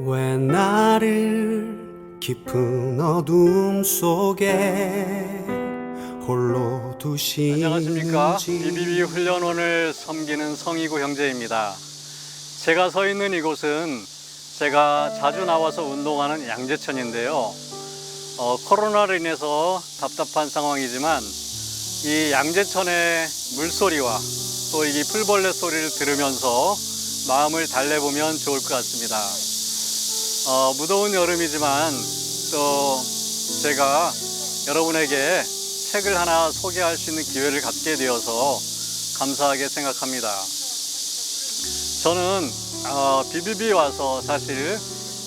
왜 나를 깊은 어둠 속에 홀로 두신지. 안녕하십니까. BBB 훈련원을 섬기는 성이구 형제입니다. 제가 서 있는 이곳은 제가 자주 나와서 운동하는 양재천인데요. 코로나로 인해서 답답한 상황이지만 이 양재천의 물소리와 또 이 풀벌레 소리를 들으면서 마음을 달래보면 좋을 것 같습니다. 무더운 여름이지만 또 제가 여러분에게 책을 하나 소개할 수 있는 기회를 갖게 되어서 감사하게 생각합니다. 저는 BBB 와서 사실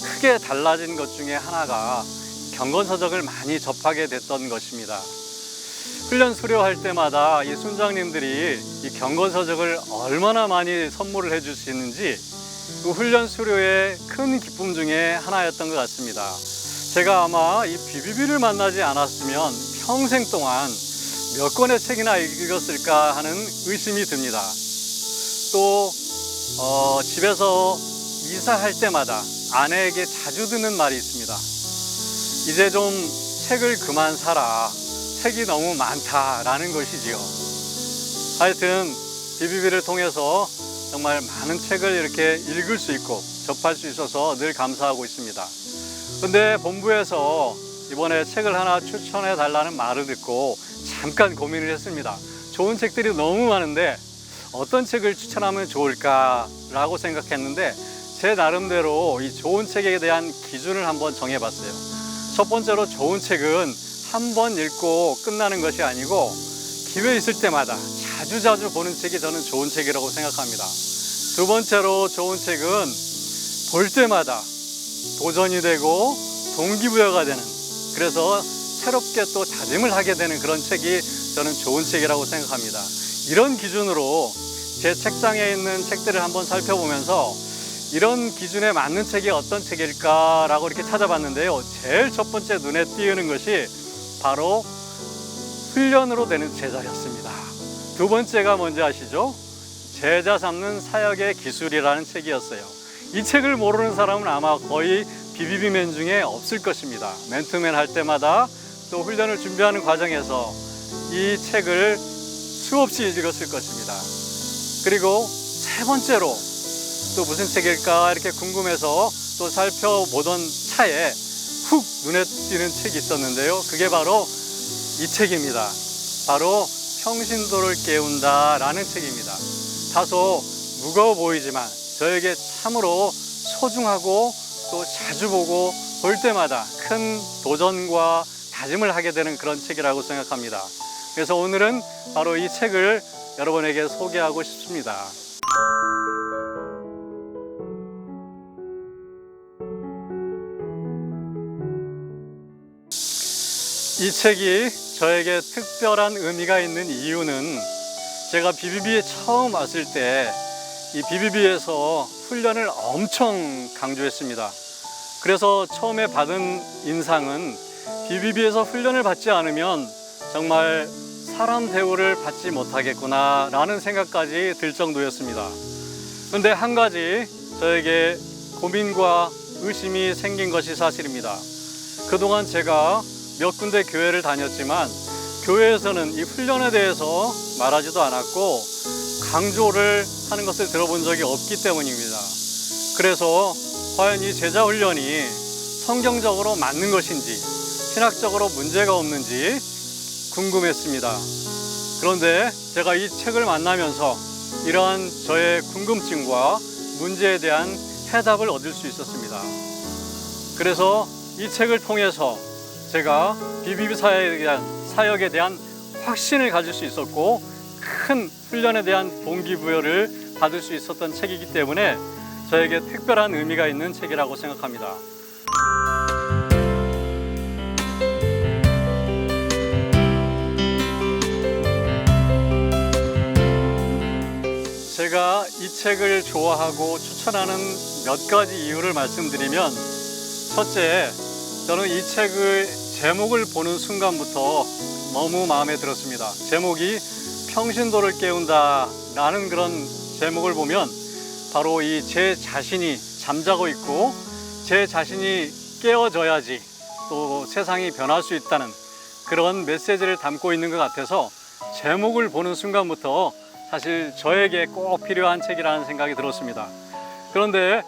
크게 달라진 것 중에 하나가 경건서적을 많이 접하게 됐던 것입니다. 훈련 수료할 때마다 이 순장님들이 이 경건서적을 얼마나 많이 선물을 해주시는지 그 훈련 수료의 큰 기쁨 중에 하나였던 것 같습니다. 제가 아마 이 BBB를 만나지 않았으면 평생 동안 몇 권의 책이나 읽었을까 하는 의심이 듭니다. 또 집에서 이사할 때마다 아내에게 자주 듣는 말이 있습니다. 이제 좀 책을 그만 사라. 책이 너무 많다라는 것이지요. 하여튼 BBB를 통해서 정말 많은 책을 이렇게 읽을 수 있고 접할 수 있어서 늘 감사하고 있습니다. 근데 본부에서 이번에 책을 하나 추천해 달라는 말을 듣고 잠깐 고민을 했습니다. 좋은 책들이 너무 많은데 어떤 책을 추천하면 좋을까라고 생각했는데 제 나름대로 이 좋은 책에 대한 기준을 한번 정해봤어요. 첫 번째로 좋은 책은 한 번 읽고 끝나는 것이 아니고 기회 있을 때마다 자주자주 보는 책이 저는 좋은 책이라고 생각합니다. 두 번째로 좋은 책은 볼 때마다 도전이 되고 동기부여가 되는, 그래서 새롭게 또 다짐을 하게 되는 그런 책이 저는 좋은 책이라고 생각합니다. 이런 기준으로 제 책장에 있는 책들을 한번 살펴보면서 이런 기준에 맞는 책이 어떤 책일까라고 이렇게 찾아봤는데요. 제일 첫 번째 눈에 띄는 것이 바로 훈련으로 되는 제자였습니다. 두 번째가 뭔지 아시죠? 제자 삼는 사역의 기술이라는 책이었어요. 이 책을 모르는 사람은 아마 거의 BBB맨 중에 없을 것입니다. 맨투맨 할 때마다 또 훈련을 준비하는 과정에서 이 책을 수없이 읽었을 것입니다. 그리고 세 번째로 또 무슨 책일까 이렇게 궁금해서 또 살펴보던 차에 훅 눈에 띄는 책이 있었는데요. 그게 바로 이 책입니다. 바로 평신도를 깨운다 라는 책입니다. 다소 무거워 보이지만 저에게 참으로 소중하고 또 자주 보고 볼 때마다 큰 도전과 다짐을 하게 되는 그런 책이라고 생각합니다. 그래서 오늘은 바로 이 책을 여러분에게 소개하고 싶습니다. 이 책이 저에게 특별한 의미가 있는 이유는 제가 BBB에 처음 왔을 때 이 BBB에서 훈련을 엄청 강조했습니다. 그래서 처음에 받은 인상은 BBB에서 훈련을 받지 않으면 정말 사람 대우를 받지 못하겠구나 라는 생각까지 들 정도였습니다. 그런데 한 가지 저에게 고민과 의심이 생긴 것이 사실입니다. 그동안 제가 몇 군데 교회를 다녔지만 교회에서는 이 훈련에 대해서 말하지도 않았고 강조를 하는 것을 들어본 적이 없기 때문입니다. 그래서 과연 이 제자 훈련이 성경적으로 맞는 것인지 신학적으로 문제가 없는지 궁금했습니다. 그런데 제가 이 책을 만나면서 이러한 저의 궁금증과 문제에 대한 해답을 얻을 수 있었습니다. 그래서 이 책을 통해서 제가 BBB 사역에 대한 확신을 가질 수 있었고 큰 훈련에 대한 동기부여를 받을 수 있었던 책이기 때문에 저에게 특별한 의미가 있는 책이라고 생각합니다. 제가 이 책을 좋아하고 추천하는 몇 가지 이유를 말씀드리면, 첫째, 저는 이 책의 제목을 보는 순간부터 너무 마음에 들었습니다. 제목이 평신도를 깨운다 라는 그런 제목을 보면 바로 이 제 자신이 잠자고 있고 제 자신이 깨어져야지 또 세상이 변할 수 있다는 그런 메시지를 담고 있는 것 같아서 제목을 보는 순간부터 사실 저에게 꼭 필요한 책이라는 생각이 들었습니다. 그런데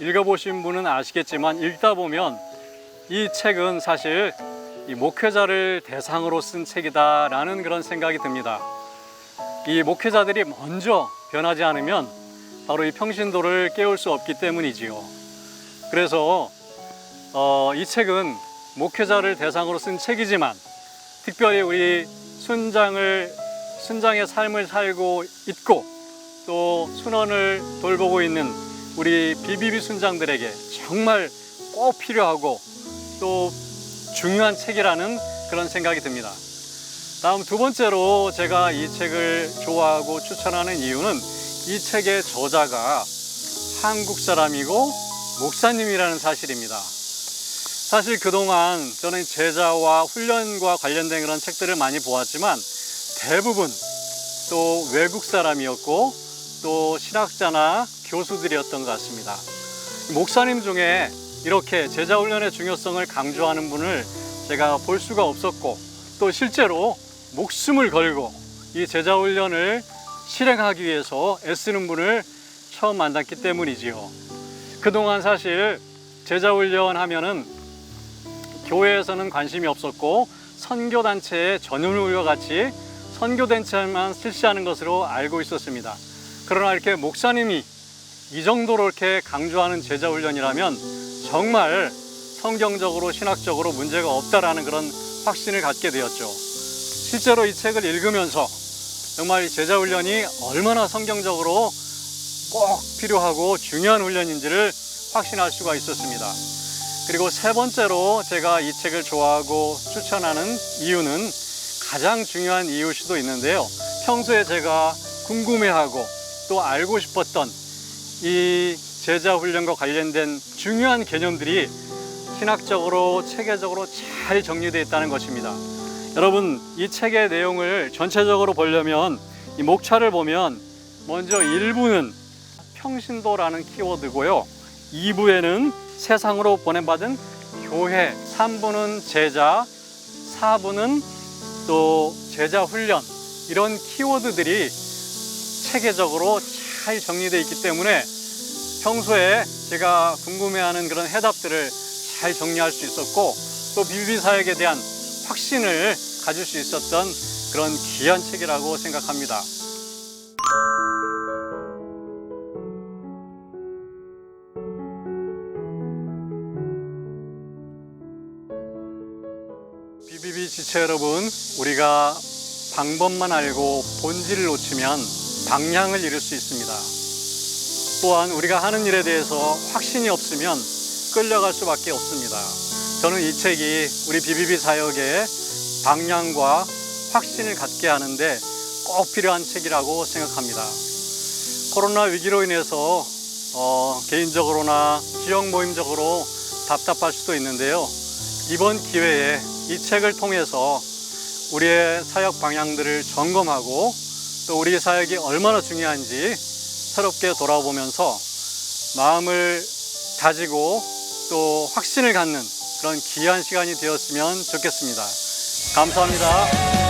읽어보신 분은 아시겠지만 읽다 보면 이 책은 사실 이 목회자를 대상으로 쓴 책이다라는 그런 생각이 듭니다. 이 목회자들이 먼저 변하지 않으면 바로 이 평신도를 깨울 수 없기 때문이지요. 그래서 이 책은 목회자를 대상으로 쓴 책이지만 특별히 우리 순장의 삶을 살고 있고 또 순원을 돌보고 있는 우리 BBB 순장들에게 정말 꼭 필요하고 또 중요한 책이라는 그런 생각이 듭니다. 다음 두 번째로 제가 이 책을 좋아하고 추천하는 이유는 이 책의 저자가 한국 사람이고 목사님이라는 사실입니다. 사실 그동안 저는 제자와 훈련과 관련된 그런 책들을 많이 보았지만 대부분 또 외국 사람이었고 또 신학자나 교수들이었던 것 같습니다. 목사님 중에 이렇게 제자 훈련의 중요성을 강조하는 분을 제가 볼 수가 없었고 또 실제로 목숨을 걸고 이 제자 훈련을 실행하기 위해서 애쓰는 분을 처음 만났기 때문이지요. 그동안 사실 제자 훈련 하면은 교회에서는 관심이 없었고 선교단체의 전유물과 같이 선교단체만 실시하는 것으로 알고 있었습니다. 그러나 이렇게 목사님이 이 정도로 이렇게 강조하는 제자 훈련이라면 정말 성경적으로 신학적으로 문제가 없다라는 그런 확신을 갖게 되었죠. 실제로 이 책을 읽으면서 정말 이 제자 훈련이 얼마나 성경적으로 꼭 필요하고 중요한 훈련인지를 확신할 수가 있었습니다. 그리고 세 번째로 제가 이 책을 좋아하고 추천하는 이유는 가장 중요한 이유일 수도 있는데요. 평소에 제가 궁금해하고 또 알고 싶었던 이 제자 훈련과 관련된 중요한 개념들이 신학적으로 체계적으로 잘 정리되어 있다는 것입니다. 여러분, 이 책의 내용을 전체적으로 보려면 이 목차를 보면 먼저 1부는 평신도라는 키워드고요. 2부에는 세상으로 보냄받은 교회, 3부는 제자, 4부는 또 제자 훈련, 이런 키워드들이 체계적으로 잘 정리되어 있기 때문에 평소에 제가 궁금해하는 그런 해답들을 잘 정리할 수 있었고 또 BBB 사역에 대한 확신을 가질 수 있었던 그런 귀한 책이라고 생각합니다. BBB 지체 여러분, 우리가 방법만 알고 본질을 놓치면 방향을 잃을 수 있습니다. 또한 우리가 하는 일에 대해서 확신이 없으면 끌려갈 수밖에 없습니다. 저는 이 책이 우리 BBB 사역의 방향과 확신을 갖게 하는데 꼭 필요한 책이라고 생각합니다. 코로나 위기로 인해서 개인적으로나 지역 모임적으로 답답할 수도 있는데요. 이번 기회에 이 책을 통해서 우리의 사역 방향들을 점검하고 또 우리 사역이 얼마나 중요한지 새롭게 돌아보면서 마음을 다지고 또 확신을 갖는 그런 귀한 시간이 되었으면 좋겠습니다. 감사합니다.